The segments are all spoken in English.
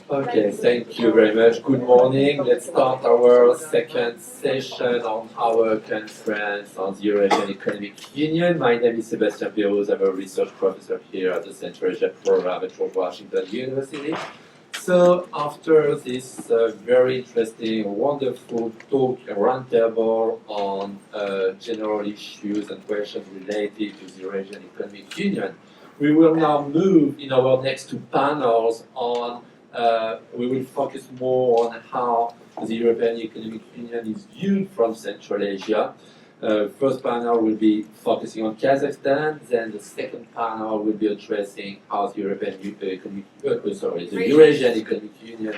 Okay, thank you very much. Good morning. Let's start our second session on our conference on the Eurasian Economic Union. My name is Sebastian Pirous. I'm a research professor here at the Central Asia Program at George Washington University. So after this very interesting, wonderful talk, a roundtable on general issues and questions related to the Eurasian Economic Union, we will now move in our next two panels on we will focus more on how the European Economic Union is viewed from Central Asia. First panel will be focusing on Kazakhstan, then the second panel will be addressing how the Eurasian Economic Union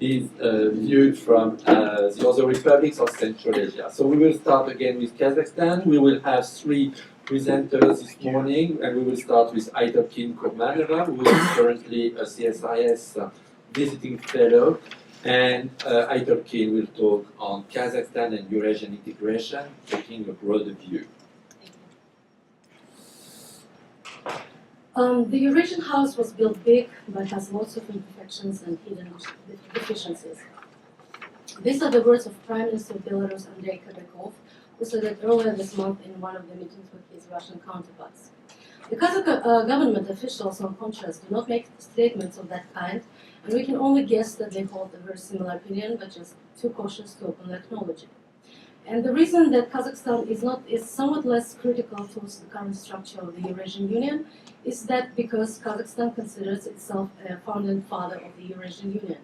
is viewed from the other republics of Central Asia. So we will start again with Kazakhstan. We will have three presenters this morning, and we will start with Aitolkyn Kourmanova, who is currently a CSIS visiting fellow, and Aitolkyn will talk on Kazakhstan and Eurasian integration, taking a broader view. The Eurasian House was built big, but has lots of imperfections and hidden deficiencies. These are the words of Prime Minister of Belarus Andrei Kazakov, who said that earlier this month in one of the meetings with his Russian counterparts. The Kazakh government officials, on contrast, do not make statements of that kind, and we can only guess that they hold a very similar opinion, but just too cautious to openly acknowledge it. And the reason that Kazakhstan is somewhat less critical towards the current structure of the Eurasian Union is that because Kazakhstan considers itself a founding father of the Eurasian Union.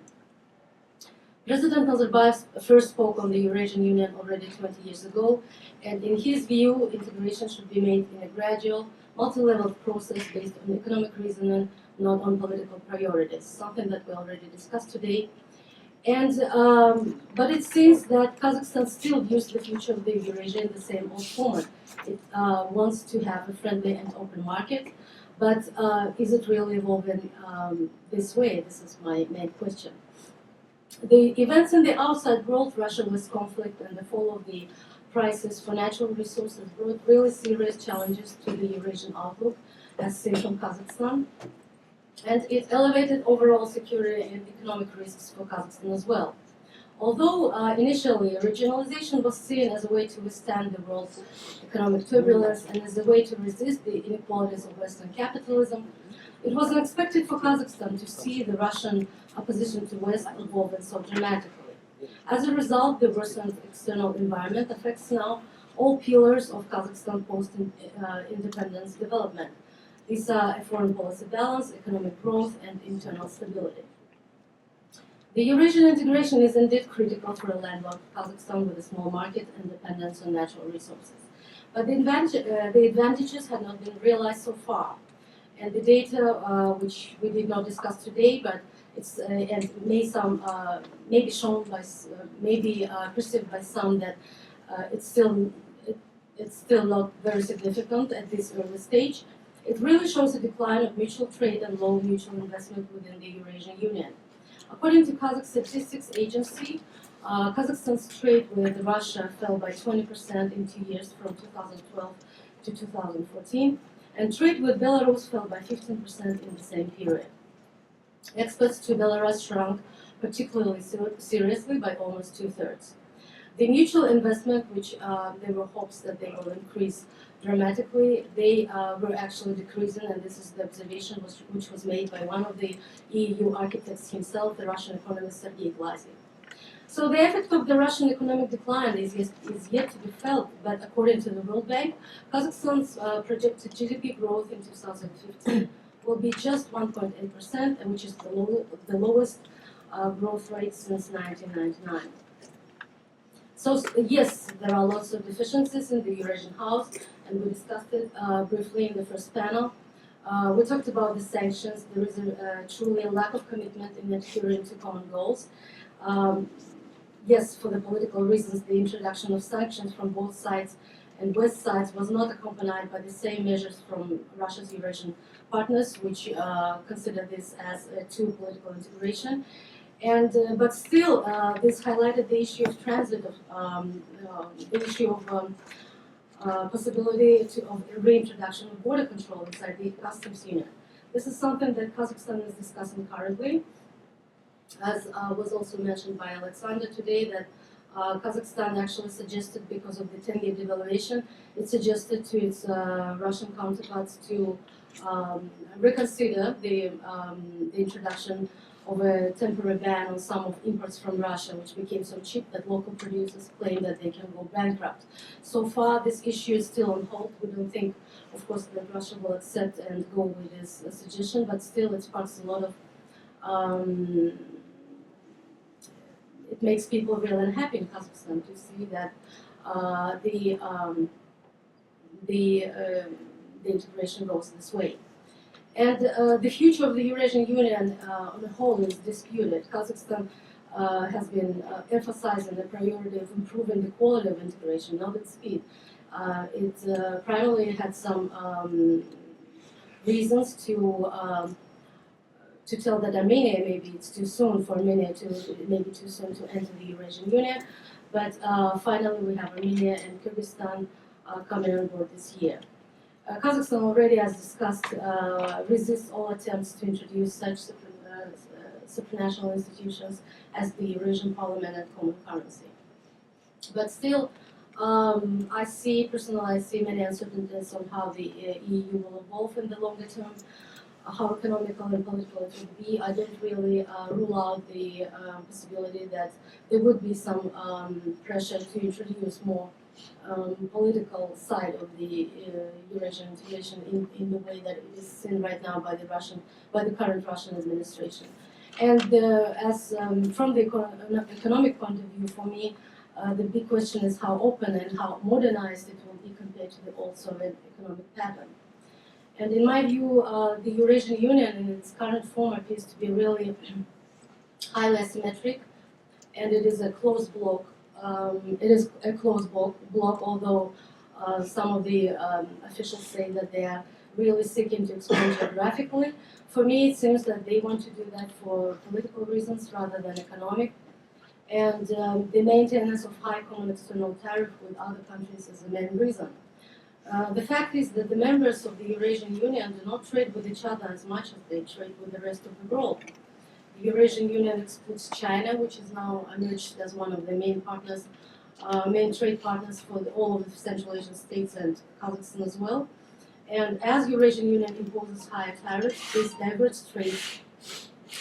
President Nazarbayev first spoke on the Eurasian Union already 20 years ago, and in his view, integration should be made in a gradual, multi-level process based on economic reasoning, not on political priorities, something that we already discussed today. And but it seems that Kazakhstan still views the future of the Eurasia in the same old format. It wants to have a friendly and open market, but is it really evolving this way? This is my main question. The events in the outside world, Russia-West conflict and the fall of the prices for natural resources brought really serious challenges to the Eurasian outlook, as seen from Kazakhstan. And it elevated overall security and economic risks for Kazakhstan as well. Although initially regionalization was seen as a way to withstand the world's economic turbulence and as a way to resist the inequalities of Western capitalism, it was unexpected for Kazakhstan to see the Russian opposition to West evolving so dramatically. As a result, the worsened external environment affects now all pillars of Kazakhstan post-independence development. These are a foreign policy balance, economic growth, and internal stability. The Eurasian integration is indeed critical for a landlocked Kazakhstan with a small market and dependence on natural resources. But the advantages have not been realized so far. And the data, which we did not discuss today, but it's and may be shown by, perceived by some that it's still not very significant at this early stage. It really shows a decline of mutual trade and low mutual investment within the Eurasian Union. According to Kazakh Statistics Agency, Kazakhstan's trade with Russia fell by 20% in 2 years from 2012 to 2014, and trade with Belarus fell by 15% in the same period. Exports to Belarus shrunk particularly seriously by almost 2/3. The mutual investment, which there were hopes that they will increase dramatically, they were actually decreasing, and this is the observation which was made by one of the EU architects himself, the Russian economist Sergei Glazyev. So the effect of the Russian economic decline is yet to be felt, but according to the World Bank, Kazakhstan's projected GDP growth in 2015 will be just 1.8%, which is the lowest growth rate since 1999. So yes, there are lots of deficiencies in the Eurasian House, and we discussed it briefly in the first panel. We talked about the sanctions. There is truly a lack of commitment in adhering to common goals. Yes, for the political reasons, the introduction of sanctions from both sides and West sides was not accompanied by the same measures from Russia's Eurasian partners, which consider this as a true political integration. And but still, this highlighted the issue of transit, the issue of possibility of reintroduction of border control inside the customs union. This is something that Kazakhstan is discussing currently. as was also mentioned by Alexander today, that Kazakhstan actually suggested, because of the tenge devaluation, it suggested to its Russian counterparts to reconsider the introduction of a temporary ban on some of imports from Russia, which became so cheap that local producers claim that they can go bankrupt. So far, this issue is still on hold. We don't think, of course, that Russia will accept and go with this suggestion, but still it sparks a lot of it makes people really unhappy in Kazakhstan to see that the integration goes this way. And the future of the Eurasian Union on the whole is disputed. Kazakhstan has been emphasizing the priority of improving the quality of integration, not its speed. It primarily had some reasons to tell that Armenia maybe it's too soon for Armenia to enter the Eurasian Union, but finally we have Armenia and Kyrgyzstan coming on board this year. Kazakhstan already, as discussed, resists all attempts to introduce such supranational institutions as the Eurasian Parliament and common currency. But still, I see many uncertainties on how the EU will evolve in the longer term, how economical and political it will be. I don't really rule out the possibility that there would be some pressure to introduce more political side of the Eurasian integration in the way that it is seen right now by the current Russian administration. And from the economic point of view, for me, the big question is how open and how modernized it will be compared to the old Soviet economic pattern. And in my view, the Eurasian Union in its current form appears to be really highly asymmetric, and it is a closed bloc. Although some of the officials say that they are really seeking to expand geographically. For me, it seems that they want to do that for political reasons rather than economic. And the maintenance of high common external tariff with other countries is the main reason. The fact is that the members of the Eurasian Union do not trade with each other as much as they trade with the rest of the world. The Eurasian Union excludes China, which is now emerged as one of the main partners, main trade partners for all of the Central Asian states and Kazakhstan as well. And as Eurasian Union imposes higher tariffs, this diverts trade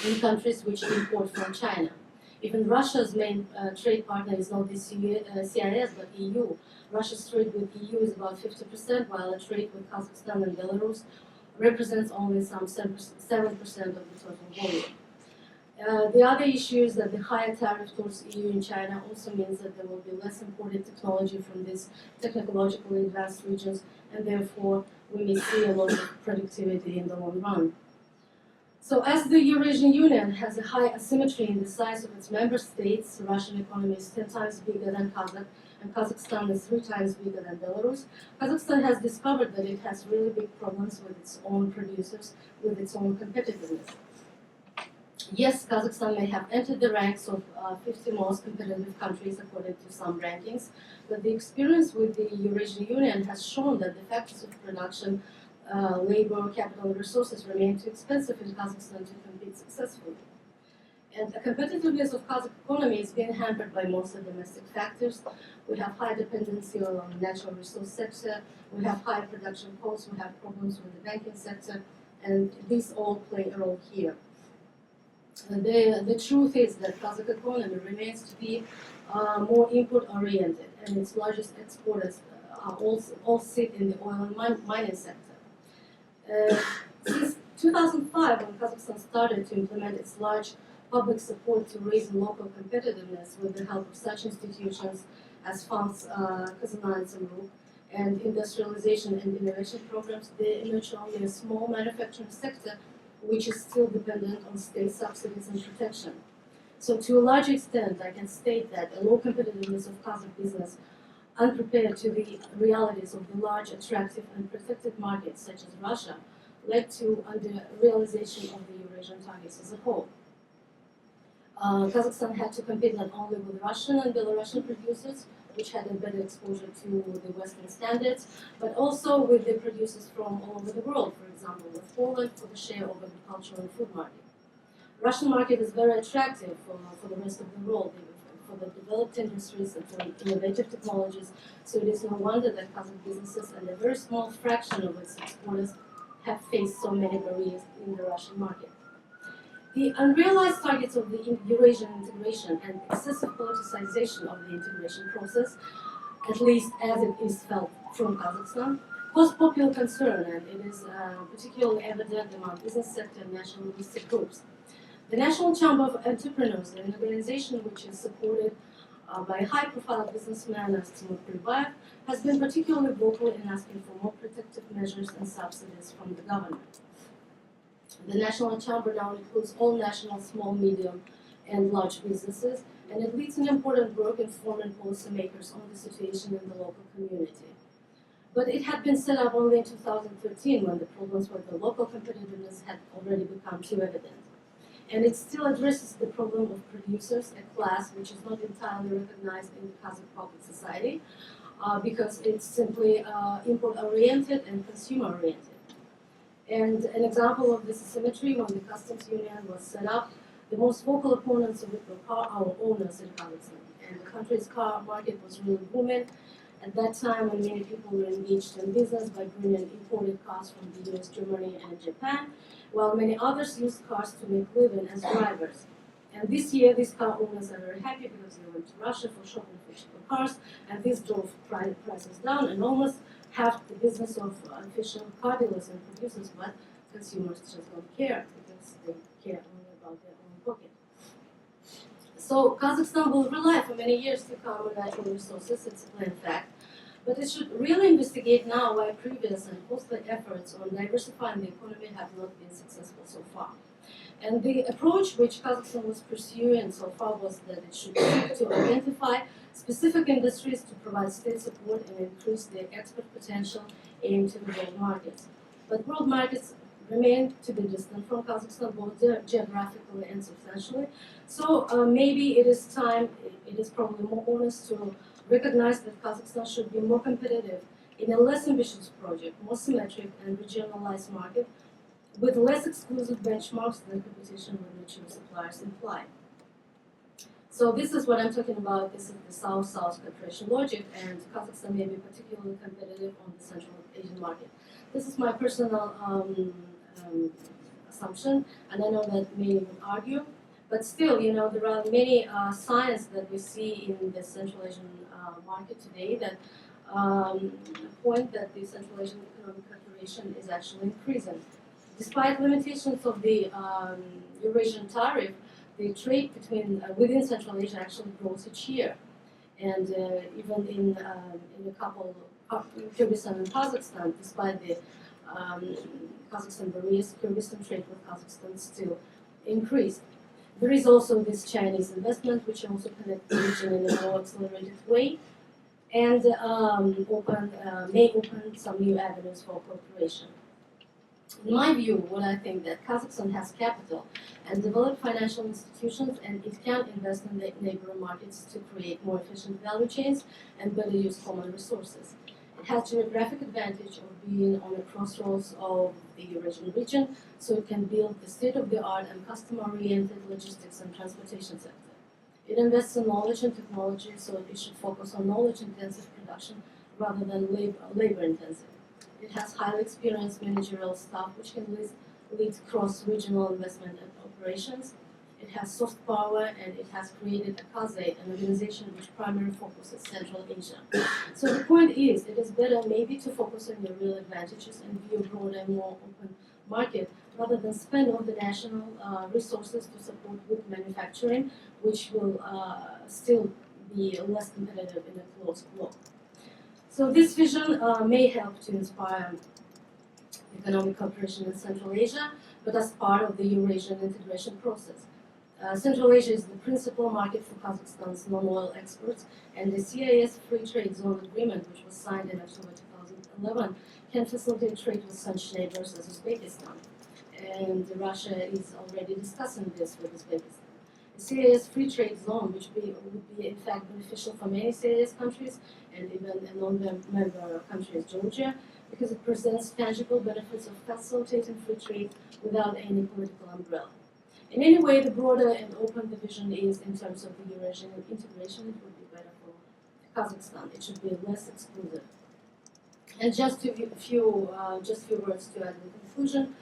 in countries which import from China. Even Russia's main trade partner is not the CIS but EU. Russia's trade with EU is about 50%, while a trade with Kazakhstan and Belarus represents only some 7% of the total volume. The other issue is that the higher tariff towards EU and China also means that there will be less imported technology from these technologically advanced regions, and therefore we may see a lot of productivity in the long run. So as the Eurasian Union has a high asymmetry in the size of its member states, the Russian economy is 10 times bigger than Kazakh, and Kazakhstan is 3 times bigger than Belarus. Kazakhstan has discovered that it has really big problems with its own producers, with its own competitiveness. Yes, Kazakhstan may have entered the ranks of 50 most competitive countries according to some rankings, but the experience with the Eurasian Union has shown that the factors of production, labor, capital, and resources remain too expensive in Kazakhstan to compete successfully. And the competitiveness of Kazakh economy is being hampered by mostly domestic factors. We have high dependency on the natural resource sector, we have high production costs, we have problems with the banking sector, and these all play a role here. The truth is that Kazakh economy remains to be more import-oriented, and its largest exporters all sit in the oil and mining sector. Since 2005, when Kazakhstan started to implement its large public support to raise local competitiveness with the help of such institutions as funds, Kazana and Samruk, and industrialization and innovation programs, there emerged only a small manufacturing sector which is still dependent on state subsidies and protection. So to a large extent, I can state that a low competitiveness of Kazakh business, unprepared to the realities of the large, attractive and protected markets such as Russia, led to under-realization of the Eurasian targets as a whole. Kazakhstan had to compete not only with Russian and Belarusian producers, which had a better exposure to the Western standards, but also with the producers from all over the world, for example, with Poland for the share of agricultural and food market. Russian market is very attractive for the rest of the world, for the developed industries and for innovative technologies. So it is no wonder that Kazakh businesses and a very small fraction of its exporters have faced so many barriers in the Russian market. The unrealized targets of the Eurasian integration and excessive politicization of the integration process, at least as it is felt from Kazakhstan, cause popular concern, and it is particularly evident among business sector and nationalistic groups. The National Chamber of Entrepreneurs, an organization which is supported by high-profile businessman as Timur Kulibayev, has been particularly vocal in asking for more protective measures and subsidies from the government. The National Chamber now includes all national, small, medium, and large businesses, and it leads an important work informing policymakers on the situation in the local community. But it had been set up only in 2013 when the problems with the local competitiveness had already become too evident. And it still addresses the problem of producers, a class which is not entirely recognized in the Kazakh public society because it's simply import-oriented and consumer-oriented. And an example of this asymmetry, when the customs union was set up, the most vocal opponents of it were car owners in Kazakhstan. And the country's car market was really booming. At that time, when many people were engaged in business by bringing imported cars from the US, Germany, and Japan, while many others used cars to make living as drivers. And this year, these car owners are very happy because they went to Russia for shopping for cheaper cars, and this drove prices down and almost half the business of official car dealers and producers, but consumers just don't care because they care only about their own pocket. So Kazakhstan will rely for many years to come on natural resources, it's a plain fact. But it should really investigate now why previous and costly efforts on diversifying the economy have not been successful so far. And the approach which Kazakhstan was pursuing so far was that it should seek to identify specific industries to provide state support and increase their export potential aimed to the world markets. But world markets remain to be distant from Kazakhstan both geographically and substantially. So maybe it is time, it is probably more honest to recognize that Kazakhstan should be more competitive in a less ambitious project, more symmetric and regionalized market with less exclusive benchmarks than competition with mature suppliers imply. So this is what I'm talking about. This is the South-South cooperation logic, and Kazakhstan may be particularly competitive on the Central Asian market. This is my personal assumption, and I know that many would argue, but still, you know, there are many signs that we see in the Central Asian market today that point that the Central Asian economic cooperation is actually increasing. Despite limitations of the Eurasian tariff, the trade between within Central Asia actually grows each year, and even in a couple of Kyrgyzstan and Kazakhstan, despite the Kazakhstan barriers, Kyrgyzstan trade with Kazakhstan still increased. There is also this Chinese investment, which also connects the region in a more accelerated way, and may open some new avenues for cooperation. In my view, what I think that Kazakhstan has capital and developed financial institutions, and it can invest in the neighboring markets to create more efficient value chains and better use common resources. It has geographic advantage of being on a crossroads of the Eurasian region, so it can build the state-of-the-art and customer-oriented logistics and transportation sector. It invests in knowledge and technology, so it should focus on knowledge-intensive production rather than labor-intensive. It has highly experienced managerial staff which can lead cross-regional investment and operations. It has soft power, and it has created a KAZE, an organization which primarily focuses Central Asia. So the point is, it is better maybe to focus on your real advantages and view a broader and more open market rather than spend all the national resources to support good manufacturing, which will still be less competitive in a closed globe. So this vision may help to inspire economic cooperation in Central Asia, but as part of the Eurasian integration process. Central Asia is the principal market for Kazakhstan's non-oil exports, and the CIS Free Trade Zone Agreement, which was signed in October 2011, can facilitate trade with such neighbors as Uzbekistan. And Russia is already discussing this with Uzbekistan. The CIS Free Trade Zone, which would be in fact beneficial for many CIS countries and even a non-member country as Georgia, because it presents tangible benefits of facilitating free trade without any political umbrella. In any way, the broader and open the vision is in terms of the Eurasian integration, it would be better for Kazakhstan. It should be less exclusive. And just a few words to add in conclusion.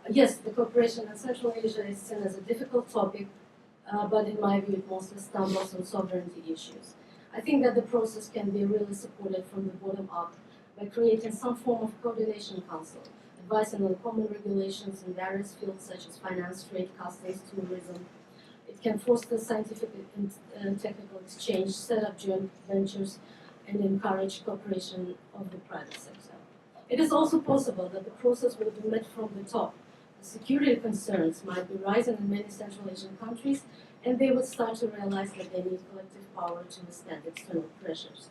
Yes, the cooperation in Central Asia is seen as a difficult topic, but in my view, it mostly stumbles on sovereignty issues. I think that the process can be really supported from the bottom up by creating some form of coordination council, advising on common regulations in various fields such as finance, trade, customs, tourism. It can foster scientific and technical exchange, set up joint ventures, and encourage cooperation of the private sector. It is also possible that the process will be met from the top. The security concerns might be rising in many Central Asian countries, and they would start to realize that they need collective power to withstand external pressures.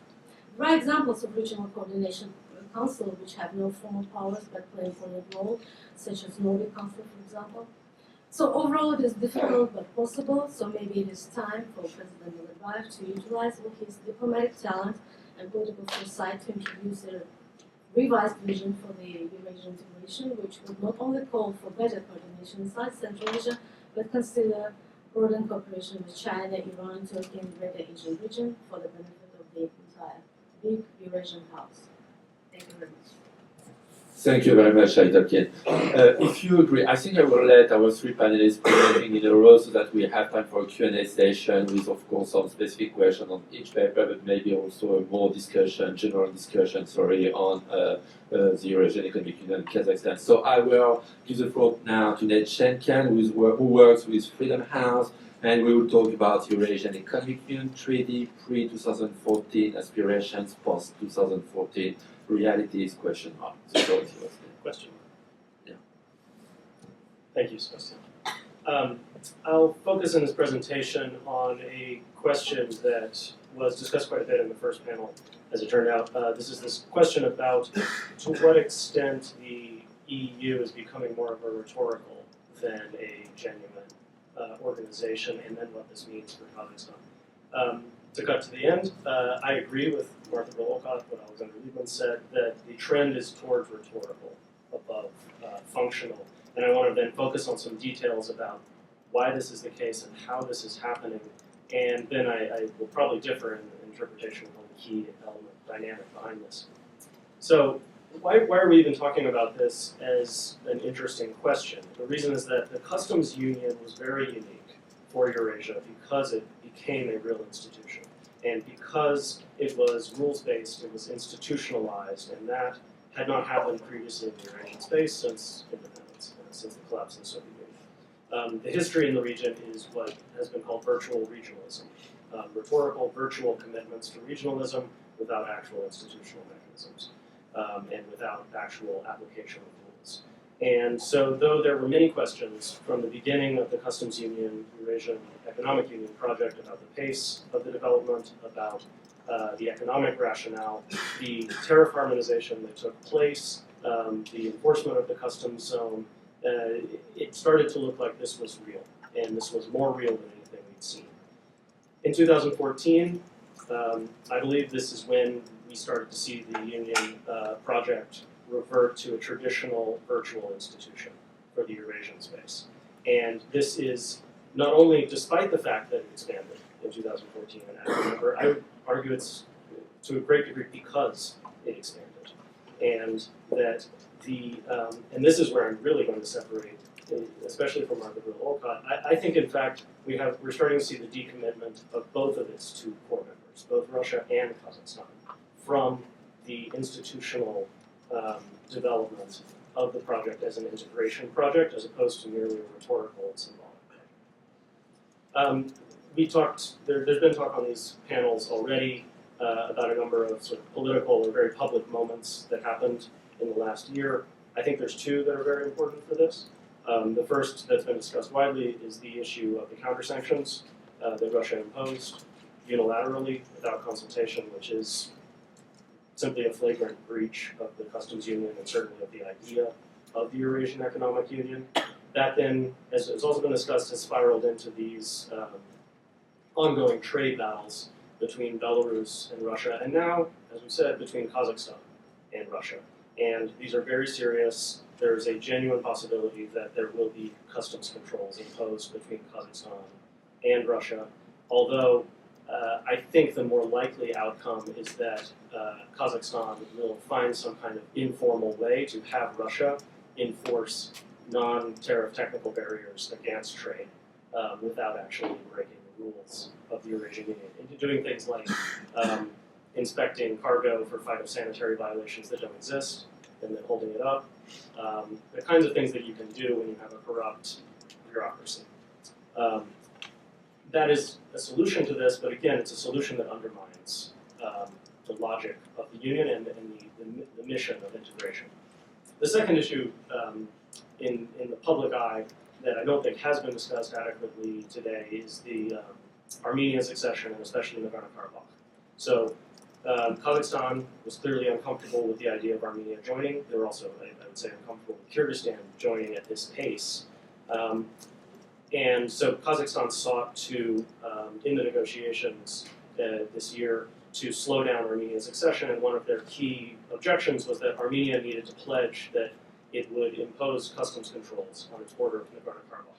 There are examples of regional coordination council which have no formal powers but play an important role, such as Nordic Council, for example. So overall, it is difficult but possible, so maybe it is time for President Nazarbayev to utilize all his diplomatic talent and political foresight to introduce a revised vision for the Eurasian integration, which would not only call for better coordination inside Central Asia, but consider broader cooperation with China, Iran, Turkey, and the Greater Asian region for the benefit of the entire big Eurasian house. Thank you very much. Thank you very much, Aitolkyn. If you agree, I think I will let our three panelists presenting in a row so that we have time for a Q&A session with, of course, some specific questions on each paper, but maybe also a more discussion, general discussion, on the Eurasian Economic Union, Kazakhstan. So I will give the floor now to Ned Shenkan, who works with Freedom House, and we will talk about Eurasian Economic Union Treaty, pre-2014 aspirations, post-2014 realities, question mark. So question. Yeah. Thank you, Sebastian. I'll focus in this presentation on a question that was discussed quite a bit in the first panel, as it turned out. This question about to what extent the EU is becoming more of a rhetorical than a genuine organization, and then what this means for Kazakhstan. To cut to the end, I agree with Martha Bolokot, what Alexander Liebman said, that the trend is towards rhetorical above functional. And I want to then focus on some details about why this is the case and how this is happening. And then I will probably differ in the interpretation of one key element, dynamic behind this. So why are we even talking about this as an interesting question? The reason is that the customs union was very unique for Eurasia because it became a real institution. And because it was rules-based, it was institutionalized, and that had not happened previously in the Eurasian space since independence, since the collapse of the Soviet Union. The history in the region is what has been called virtual regionalism. Rhetorical, virtual commitments to regionalism without actual institutional mechanisms, and without actual application of rules. And so though there were many questions from the beginning of the Customs Union, Eurasian Economic Union project about the pace of the development, about the economic rationale, the tariff harmonization that took place, the enforcement of the customs zone, it started to look like this was real, and this was more real than anything we'd seen. In 2014, I believe this is when we started to see the Union project revert to a traditional virtual institution for the Eurasian space. And this is not only despite the fact that it expanded in 2014 and after, I would argue it's to a great degree because it expanded. And that and this is where I'm really going to separate, especially from Martha Olcott. I think, in fact, we're starting to see the decommitment of both of its two core members, both Russia and Kazakhstan, from the institutional development of the project as an integration project, as opposed to merely a rhetorical and symbolic project. There's been talk on these panels already about a number of sort of political or very public moments that happened in the last year. I think there's two that are very important for this. The first that's been discussed widely is the issue of the counter-sanctions that Russia imposed unilaterally without consultation, which is simply a flagrant breach of the customs union and certainly of the idea of the Eurasian Economic Union. That then, as has also been discussed, has spiraled into these ongoing trade battles between Belarus and Russia, and now, as we said, between Kazakhstan and Russia. And these are very serious there is a genuine possibility that there will be customs controls imposed between Kazakhstan and Russia, although I think the more likely outcome is that Kazakhstan will find some kind of informal way to have Russia enforce non-tariff technical barriers against trade without actually breaking the rules of the Eurasian Union, into doing things like inspecting cargo for phytosanitary violations that don't exist, and then holding it up. The kinds of things that you can do when you have a corrupt bureaucracy. That is a solution to this, but again, it's a solution that undermines the logic of the Union and the mission of integration. The second issue in the public eye that I don't think has been discussed adequately today is the Armenian succession, and especially Nagorno-Karabakh. So Kazakhstan was clearly uncomfortable with the idea of Armenia joining. They were also, I would say, uncomfortable with Kyrgyzstan joining at this pace. And so Kazakhstan sought to, in the negotiations this year, to slow down Armenia's accession, and one of their key objections was that Armenia needed to pledge that it would impose customs controls on its border with Nagorno-Karabakh.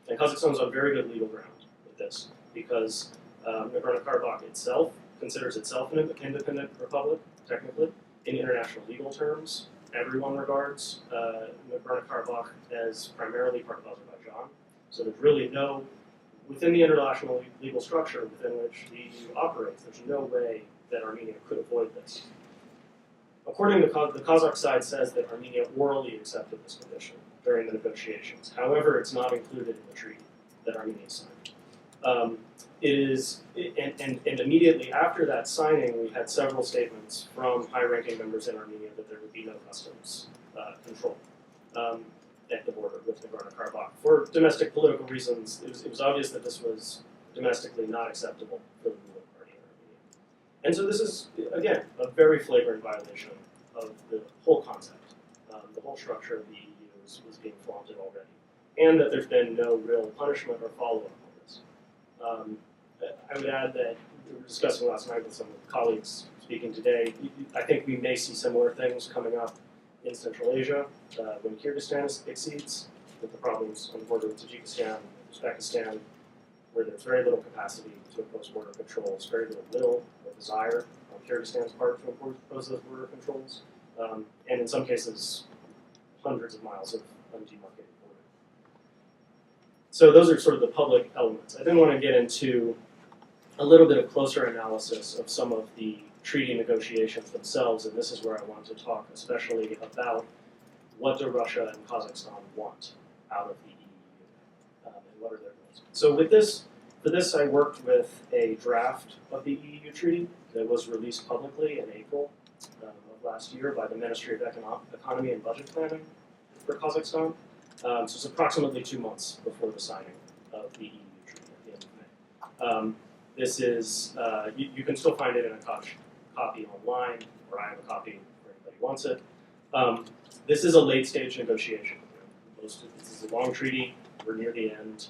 And Kazakhstan is on very good legal ground with this, because Nagorno-Karabakh itself considers itself an independent republic, technically, in international legal terms. Everyone regards Nagorno-Karabakh as primarily part of Azerbaijan. So there's really no, within the international legal structure within which the EU operates, there's no way that Armenia could avoid this. According to the Kazakh side says that Armenia orally accepted this condition during the negotiations. However, it's not included in the treaty that Armenia signed. And immediately after that signing, we had several statements from high-ranking members in Armenia that there would be no customs control at the border with Nagorno-Karabakh. For domestic political reasons, it was obvious that this was domestically not acceptable for the ruling party in Armenia. And so this is, again, a very flagrant violation of the whole concept. The whole structure of the EU was being flaunted already. And that there's been no real punishment or follow-up on this. I would add that we were discussing last night with some colleagues speaking today. I think we may see similar things coming up in Central Asia when Kyrgyzstan exceeds, with the problems on the border with Tajikistan, Uzbekistan, where there's very little capacity to impose border controls, very little will or desire on Kyrgyzstan's part to impose those border controls, and in some cases, hundreds of miles of undemarcated border. So those are sort of the public elements. I then want to get into a little bit of closer analysis of some of the treaty negotiations themselves, and this is where I want to talk especially about what do Russia and Kazakhstan want out of the EU, and what are their goals. So with this, for this I worked with a draft of the EU treaty that was released publicly in April of last year by the Ministry of Economy and Budget Planning for Kazakhstan. So it's approximately 2 months before the signing of the EU treaty at the end of May. This is, you can still find it in a copy online, or I have a copy if anybody wants it. This is a late stage negotiation. This is a long treaty, we're near the end,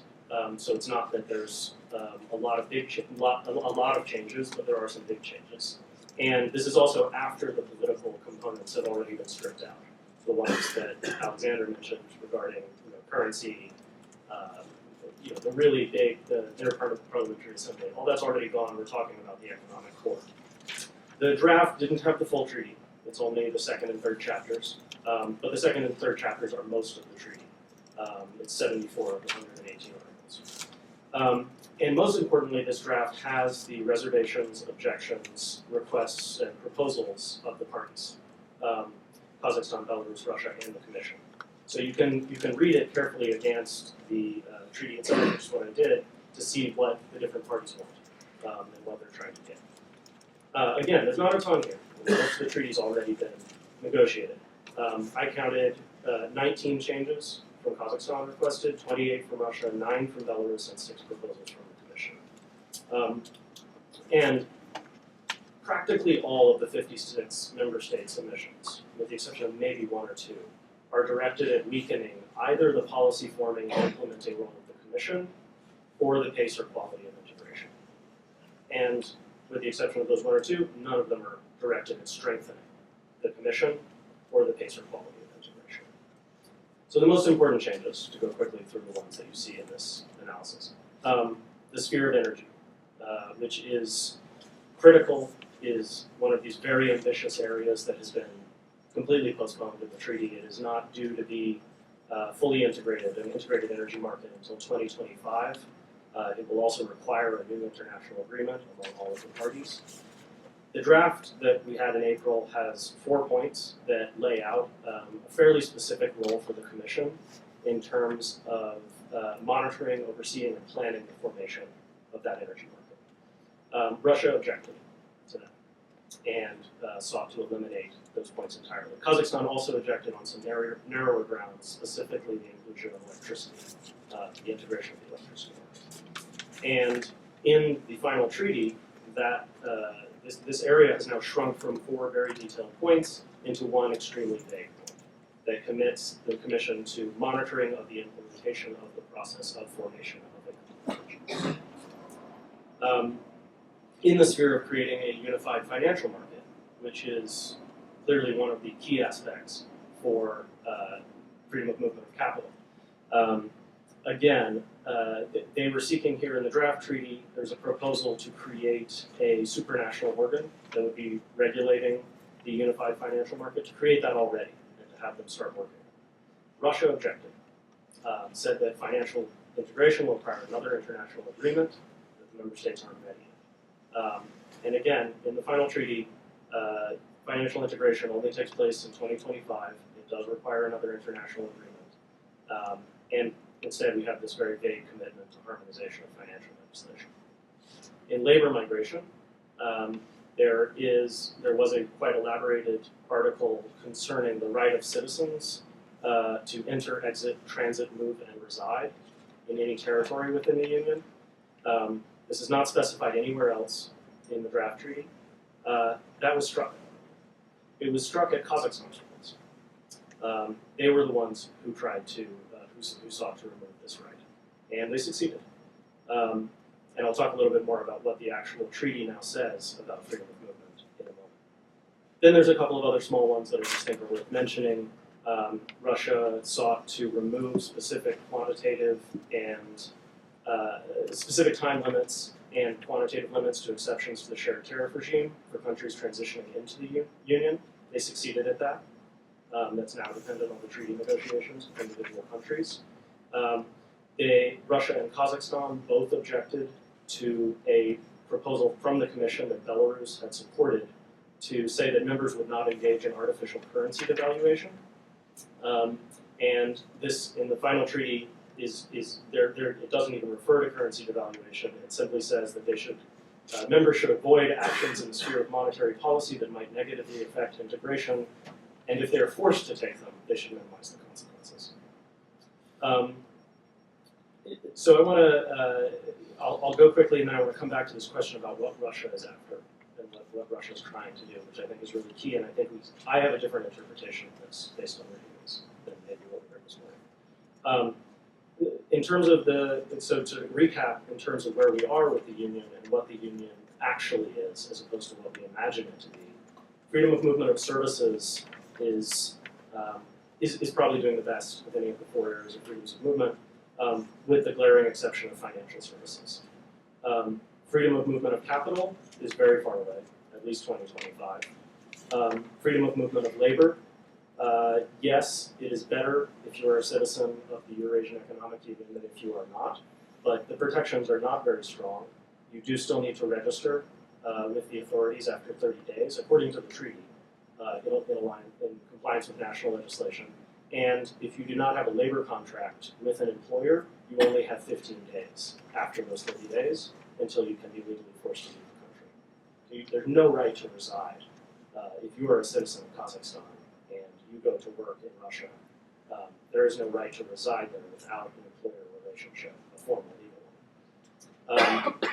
so it's not that there's a lot of changes, but there are some big changes. And this is also after the political components have already been stripped out. The ones that Alexander mentioned regarding currency, the really big, their part of the parliamentary assembly, all that's already gone. We're talking about the economic core. The draft didn't have the full treaty. It's only the second and third chapters. But the second and third chapters are most of the treaty. It's 74 of the 118 articles. And most importantly, this draft has the reservations, objections, requests, and proposals of the parties. Kazakhstan, Belarus, Russia, and the Commission. So you can read it carefully against the treaty itself, which is what I did, to see what the different parties want and what they're trying to get. Again, there's not a ton here. Most of the treaty's already been negotiated. I counted 19 changes from Kazakhstan requested, 28 from Russia, 9 from Belarus, and 6 proposals from the Commission. And practically all of the 56 member state submissions, with the exception of maybe 1 or 2, are directed at weakening either the policy forming and implementing role of the Commission or the pace or quality of integration. And with the exception of those 1 or 2, none of them are directed at strengthening the Commission or the pace or quality of integration. So the most important changes, to go quickly through the ones that you see in this analysis. The sphere of energy, which is critical, is one of these very ambitious areas that has been completely postponed in the treaty. It is not due to be fully integrated, an integrated energy market until 2025. It will also require a new international agreement among all of the parties. The draft that we had in April has 4 points that lay out a fairly specific role for the Commission in terms of monitoring, overseeing, and planning the formation of that energy market. Russia objected to that and sought to eliminate those points entirely. Kazakhstan also objected on some narrower grounds, specifically the inclusion of electricity, the integration of the electricity market. And in the final treaty, that this area has now shrunk from 4 very detailed points into 1 extremely vague point that commits the Commission to monitoring of the implementation of the process of formation of a in the sphere of creating a unified financial market, which is clearly one of the key aspects for freedom of movement of capital. Again, they were seeking here in the draft treaty, there's a proposal to create a supranational organ that would be regulating the unified financial market, to create that already and to have them start working. Russia objected, said that financial integration will require another international agreement, that the member states aren't ready yet. And again, in the final treaty, financial integration only takes place in 2025. It does require another international agreement. And instead, we have this very vague commitment to harmonization of financial legislation. In labor migration, there was a quite elaborated article concerning the right of citizens to enter, exit, transit, move, and reside in any territory within the Union. This is not specified anywhere else in the draft treaty. That was struck. It was struck at Kazakhstan's rules. They were the ones who tried to, who sought to remove this right, and they succeeded. And I'll talk a little bit more about what the actual treaty now says about freedom of movement in a moment. Then there's a couple of other small ones that I just think are worth mentioning. Russia sought to remove specific quantitative and specific time limits and quantitative limits to exceptions to the shared tariff regime for countries transitioning into the Union. They succeeded at that. That's now dependent on the treaty negotiations of individual countries. Russia and Kazakhstan both objected to a proposal from the Commission that Belarus had supported to say that members would not engage in artificial currency devaluation. And this, in the final treaty, it doesn't even refer to currency devaluation. It simply says that they should, members should avoid actions in the sphere of monetary policy that might negatively affect integration, and if they are forced to take them, they should minimize the consequences. So I want to, I'll go quickly, and then I want to come back to this question about what Russia is after and what Russia is trying to do, which I think is really key, and I think I have a different interpretation of this based on reading this than maybe what we heard this morning. In terms of so to recap, in terms of where we are with the Union and what the Union actually is, as opposed to what we imagine it to be, freedom of movement of services is probably doing the best of any of the 4 areas of freedoms of movement, with the glaring exception of financial services. Freedom of movement of capital is very far away, at least 2025. Freedom of movement of labor, yes, it is better if you are a citizen of the Eurasian Economic Union than if you are not, but the protections are not very strong. You do still need to register with the authorities after 30 days, according to the treaty. It'll align in compliance with national legislation. And if you do not have a labor contract with an employer, you only have 15 days after those 30 days until you can be legally forced to leave the country. There's no right to reside. If you are a citizen of Kazakhstan and you go to work in Russia, there is no right to reside there without an employer relationship, a formal legal one.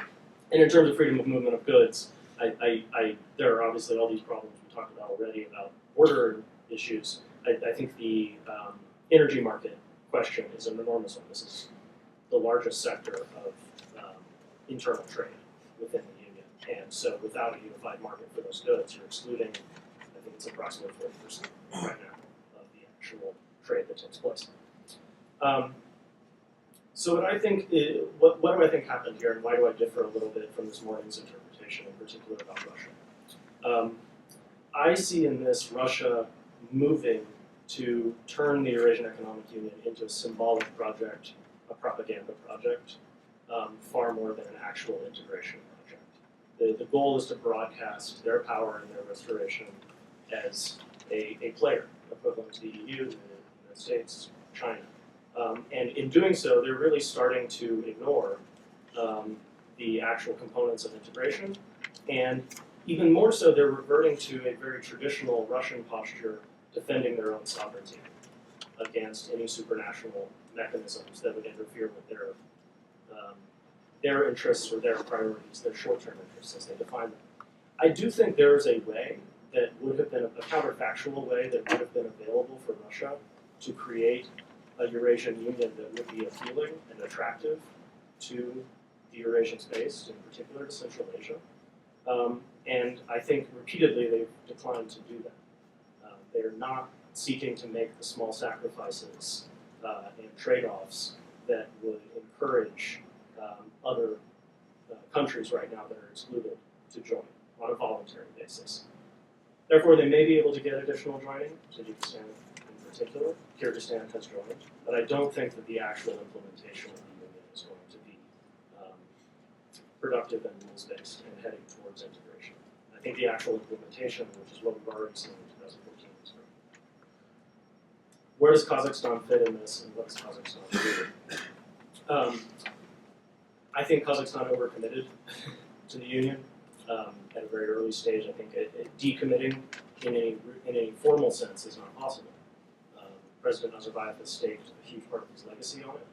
And in terms of freedom of movement of goods, there are obviously all these problems we talked about already about border issues. I think the energy market question is an enormous one. This is the largest sector of internal trade within the Union. And so without a unified market for those goods, you're excluding, I think it's approximately 40% right now of the actual trade that takes place. So what I think what do I think happened here, and why do I differ a little bit from this morning's interpretation, in particular about Russia? I see in this Russia moving to turn the Eurasian Economic Union into a symbolic project, a propaganda project, far more than an actual integration project. The goal is to broadcast their power and their restoration as a player, equivalent to the EU, the United States, China. And in doing so, they're really starting to ignore the actual components of integration, and even more so, they're reverting to a very traditional Russian posture, defending their own sovereignty against any supranational mechanisms that would interfere with their interests or their priorities, their short-term interests as they define them. I do think there is a way that would have been a counterfactual way that would have been available for Russia to create a Eurasian Union that would be appealing and attractive to the Eurasian space, in particular to Central Asia. And I think repeatedly they've declined to do that. They are not seeking to make the small sacrifices and trade-offs that would encourage other countries right now that are excluded to join on a voluntary basis. Therefore, they may be able to get additional joining, Tajikistan in particular. Kyrgyzstan has joined, but I don't think that the actual implementation of the Union is going to be productive and rules-based and heading towards integration. I think the actual implementation, which is what we've already seen in 2014, is great. Where does Kazakhstan fit in this, and what does Kazakhstan do? I think Kazakhstan overcommitted to the Union at a very early stage. I think decommitting in any formal sense is not possible. President Nazarbayev has staked a huge part of his legacy on it.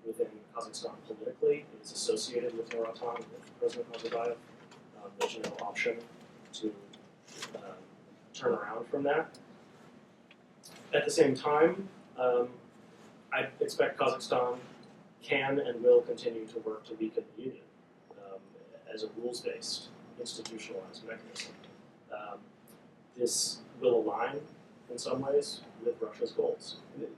Within Kazakhstan politically, it is associated with Nuratan, with President Nazarbayev. There's no option to turn around from that. At the same time, I expect Kazakhstan can and will continue to work to weaken the Union as a rules-based, institutionalized mechanism. This will align, in some ways, with Russia's goals.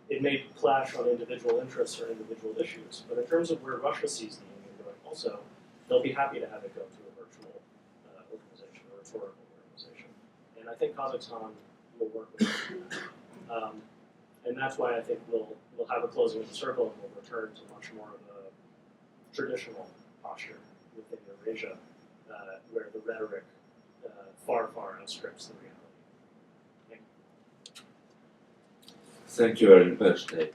It may clash on individual interests or individual issues, but in terms of where Russia sees the Union going also, they'll be happy to have it go to a virtual organization, or a rhetorical organization. And I think Kazakhstan will work with that. And that's why I think we'll have a closing of the circle and we'll return to much more of a traditional posture within Eurasia, where the rhetoric far, far outstrips the reality. Thank you very much, Dave.